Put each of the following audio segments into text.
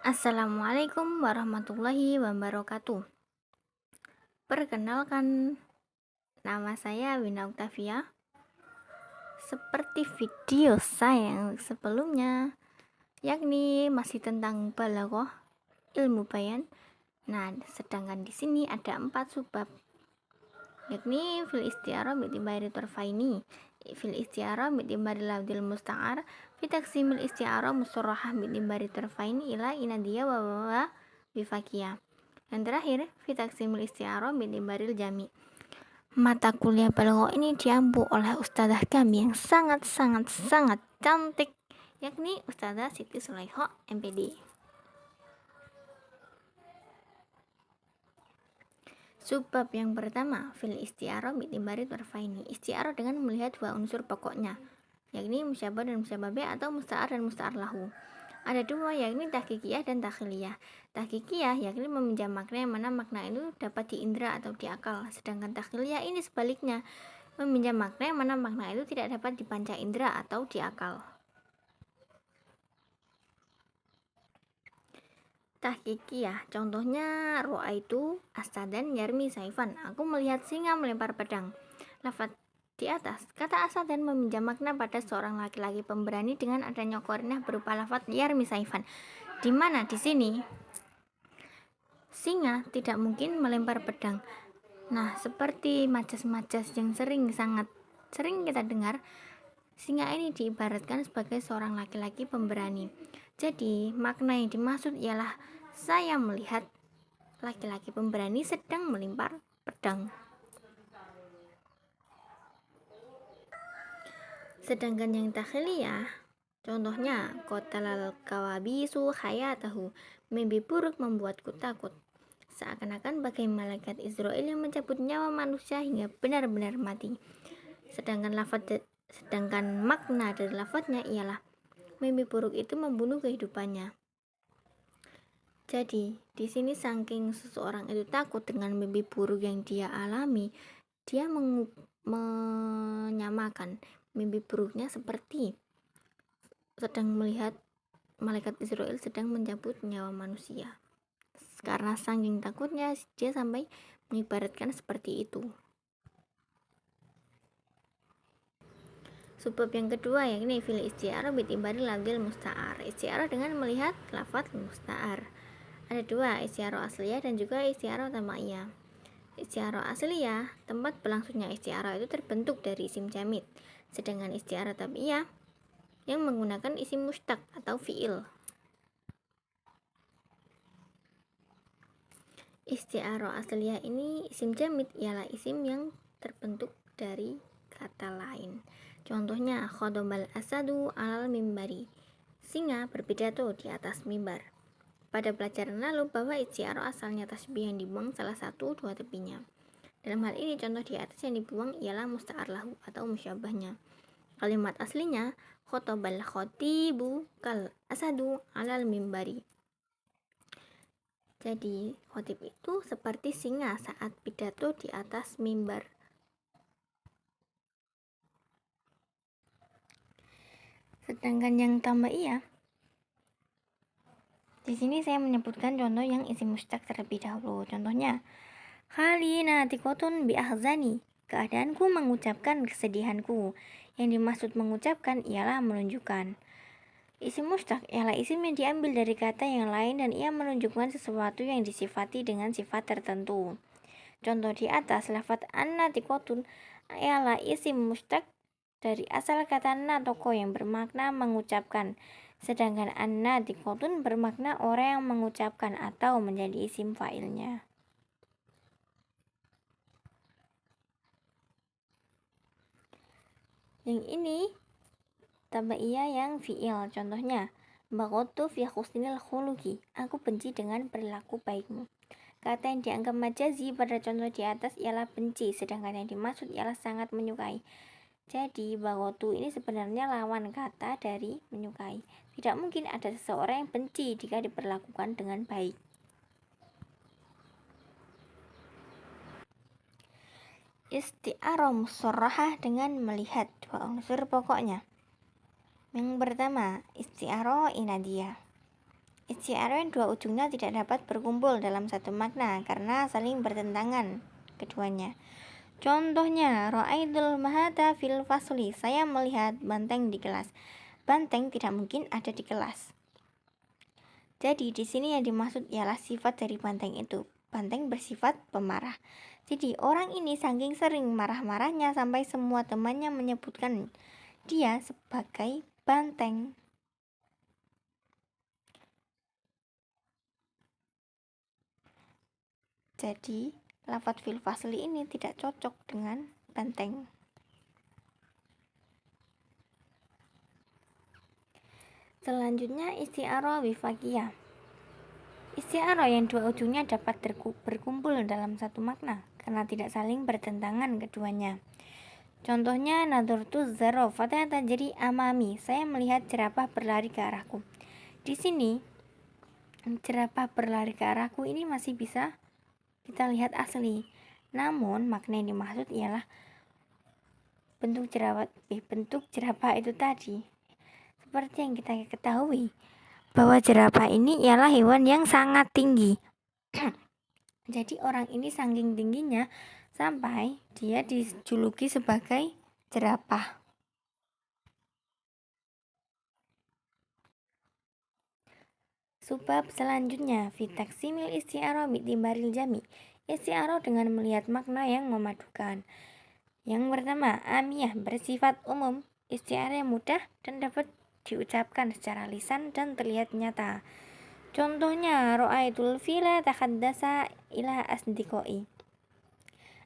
Assalamualaikum warahmatullahi wabarakatuh. Perkenalkan, nama saya Wina Octavia. Seperti video saya yang sebelumnya, yakni masih tentang balaghah, ilmu bayan. Nah, sedangkan di sini ada 4 subbab, yakni fil isti'arah bi'tibari tarfaini, fil isti'arah bi'tibari lafdil musta'ar, fi taqsimil isti'arah musarrahah bi'tibari tarfaini ila inadiyah wa bifakiyah. Yang terakhir, fi taqsimil isti'arah bi'tibaril jami'. Mata kuliah balaghah ini diampu oleh ustazah kami yang sangat cantik, yakni Ustazah Siti Sulaiha MPD. Subbab yang pertama, fil isti'arah bi'tibari tarfaini, isti'arah dengan melihat dua unsur pokoknya, yakni musyabah dan musyabah bih atau musta'ar dan musta'ar lahu. Ada dua, yakni tahqiqiyah dan takhiliyah. Tahqiqiyah yakni meminjam makna yang mana makna itu dapat diindra atau diakal, sedangkan takhiliyah ini sebaliknya, meminjam makna yang mana makna itu tidak dapat dipanca indra atau diakal. Tahqiqiyah, contohnya ro'aitu asadan yarmi saifan, aku melihat singa melempar pedang. Lafaz di atas, kata asadan meminjam makna pada seorang laki-laki pemberani dengan adanya qarinah berupa lafaz yarmi saifan, di mana di sini singa tidak mungkin melempar pedang. Nah, seperti majas-majas yang sangat sering kita dengar, singa ini diibaratkan sebagai seorang laki-laki pemberani. Jadi, makna yang dimaksud ialah saya melihat laki-laki pemberani sedang melempar pedang. Sedangkan yang takhiliyah, contohnya qatalal kawabisu hayatahu, mimpi buruk membuatku takut, seakan-akan bagai malaikat Israel yang mencabut nyawa manusia hingga benar-benar mati. Sedangkan makna dari lafadznya ialah mimpi buruk itu membunuh kehidupannya. Jadi, di sini saking seseorang itu takut dengan mimpi buruk yang dia alami, dia menyamakan mimpi buruknya seperti sedang melihat malaikat Israel sedang mencabut nyawa manusia. Karena saking takutnya, dia sampai mengibaratkan seperti itu. Subbab yang kedua yakni fil isti'arah bi'tibari lafdil musta'ar, isti'arah dengan melihat lafaz musta'ar. Ada dua, isti'arah asliyah dan juga isti'arah tamaiyah. Isti'arah asliyah, tempat berlangsungnya isti'arah itu terbentuk dari isim jamid, sedangkan isti'arah tabi'iyah yang menggunakan isim mustaq atau fi'il. Isti'arah asliyah ini isim jamid ialah isim yang terbentuk dari kata lain. Contohnya, khadobal asadu alal mimbari, singa berpidato di atas mimbar. Pada pelajaran lalu bahwa isti'arah asalnya tasbih yang dibuang salah satu dua tepinya. Dalam hal ini contoh di atas yang dibuang ialah musta'ar lahu atau musyabahnya. Kalimat aslinya khotobal khotibu kal asadu alal mimbari. Jadi khotib itu seperti singa saat pidato di atas mimbar. Sedangkan yang tamaiyah, di sini saya menyebutkan contoh yang isim mustaq terlebih dahulu. Contohnya, khalina tikotun bi ahzani, keadaanku mengucapkan kesedihanku. Yang dimaksud mengucapkan ialah menunjukkan. Isim mustaq ialah isim yang diambil dari kata yang lain dan ia menunjukkan sesuatu yang disifati dengan sifat tertentu. Contoh di atas, lafaz anna tikotun ialah isim mustaq dari asal kata natoko yang bermakna mengucapkan, sedangkan anna tikotun bermakna orang yang mengucapkan atau menjadi isim fa'ilnya. Yang ini tabaiyah yang fi'il, contohnya baghadtu fi husnil khuluqi, aku benci dengan perilaku baikmu. Kata yang dianggap majazi pada contoh di atas ialah benci, sedangkan yang dimaksud ialah sangat menyukai. Jadi baghadtu ini sebenarnya lawan kata dari menyukai. Tidak mungkin ada seseorang yang benci jika diperlakukan dengan baik. Isti'arah musarrahah dengan melihat dua unsur pokoknya. Yang pertama, isti'arah inadiyah. Isti'arah yang dua ujungnya tidak dapat berkumpul dalam satu makna karena saling bertentangan keduanya. Contohnya, ra'aitul mahata fil fasli. Saya melihat banteng di kelas. Banteng tidak mungkin ada di kelas. Jadi di sini yang dimaksud ialah sifat dari banteng itu. Banteng bersifat pemarah. Jadi orang ini saking sering marah-marahnya sampai semua temannya menyebutkan dia sebagai banteng. Jadi lafadz fil fasli ini tidak cocok dengan banteng. Selanjutnya isti'arah wifaqiyah. Isti'arah yang dua ujungnya dapat berkumpul dalam satu makna karena tidak saling bertentangan keduanya. Contohnya nadhartu zarafata tajri amami. Saya melihat jerapah berlari ke arahku. Di sini jerapah berlari ke arahku ini masih bisa kita lihat asli. Namun makna yang dimaksud ialah bentuk jerapah itu tadi. Seperti yang kita ketahui bahwa jerapah ini ialah hewan yang sangat tinggi. Jadi orang ini saking tingginya sampai dia dijuluki sebagai jerapah. Sebab selanjutnya fitaksimil isti'arah bi'tibaril jami. Isti'arah dengan melihat makna yang memadukan. Yang pertama, amiyah bersifat umum. Isti'arah yang mudah dan dapat diucapkan secara lisan dan terlihat nyata. Contohnya, ra'aitul fila takhaddasa ila asdiqoi.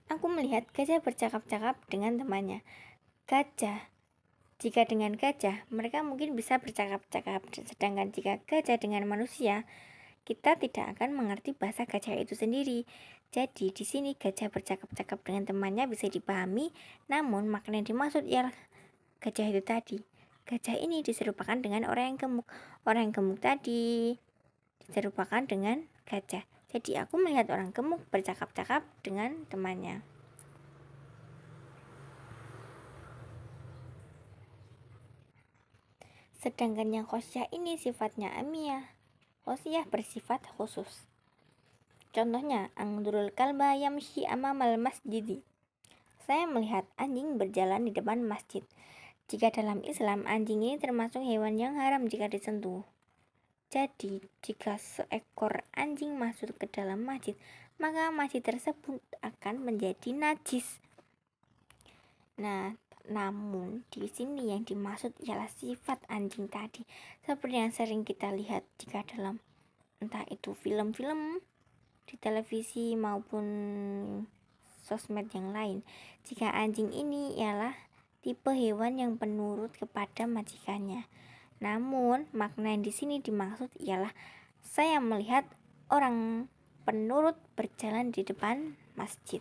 Aku melihat gajah bercakap-cakap dengan temannya. Jika dengan gajah, mereka mungkin bisa bercakap-cakap. Sedangkan jika gajah dengan manusia, kita tidak akan mengerti bahasa gajah itu sendiri. Jadi di sini gajah bercakap-cakap dengan temannya bisa dipahami, namun makna yang dimaksud ialah gajah itu tadi. Gajah ini diserupakan dengan orang yang gemuk. Orang yang gemuk tadi diserupakan dengan gajah. Jadi aku melihat orang gemuk bercakap-cakap dengan temannya. Sedangkan yang khosyah ini sifatnya amiyah. Khosyah bersifat khusus. Contohnya, angdurul kalba yamshi amamal masjidi. Saya melihat anjing berjalan di depan masjid. Jika dalam Islam, anjing ini termasuk hewan yang haram jika disentuh. Jadi, jika seekor anjing masuk ke dalam masjid, maka masjid tersebut akan menjadi najis. Nah, namun di sini yang dimaksud ialah sifat anjing tadi, seperti yang sering kita lihat jika dalam entah itu film-film di televisi maupun sosmed yang lain. Jika anjing ini ialah tipe hewan yang penurut kepada majikannya. Namun makna yang di sini dimaksud ialah saya melihat orang penurut berjalan di depan masjid.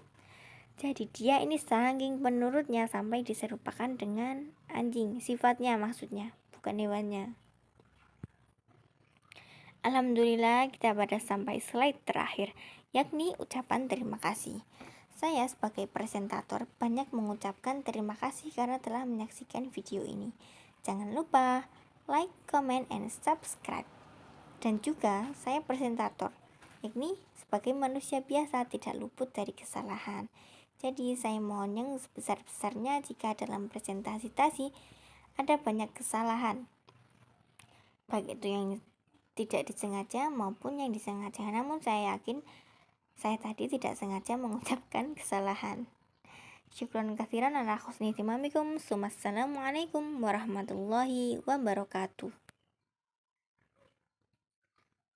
Jadi dia ini saking penurutnya sampai diserupakan dengan anjing, sifatnya maksudnya, bukan hewannya. Alhamdulillah kita pada sampai slide terakhir, yakni ucapan terima kasih. Saya sebagai presentator banyak mengucapkan terima kasih karena telah menyaksikan video ini. Jangan lupa like, comment, and subscribe. Dan juga saya presentator, yakni sebagai manusia biasa tidak luput dari kesalahan. Jadi saya mohon yang sebesar-besarnya jika dalam presentasi ada banyak kesalahan, baik itu yang tidak disengaja maupun yang disengaja. Namun saya yakin saya tadi tidak sengaja mengucapkan kesalahan. Syukran katsiran ala husni timamikum. Assalamualaikum warahmatullahi wabarakatuh.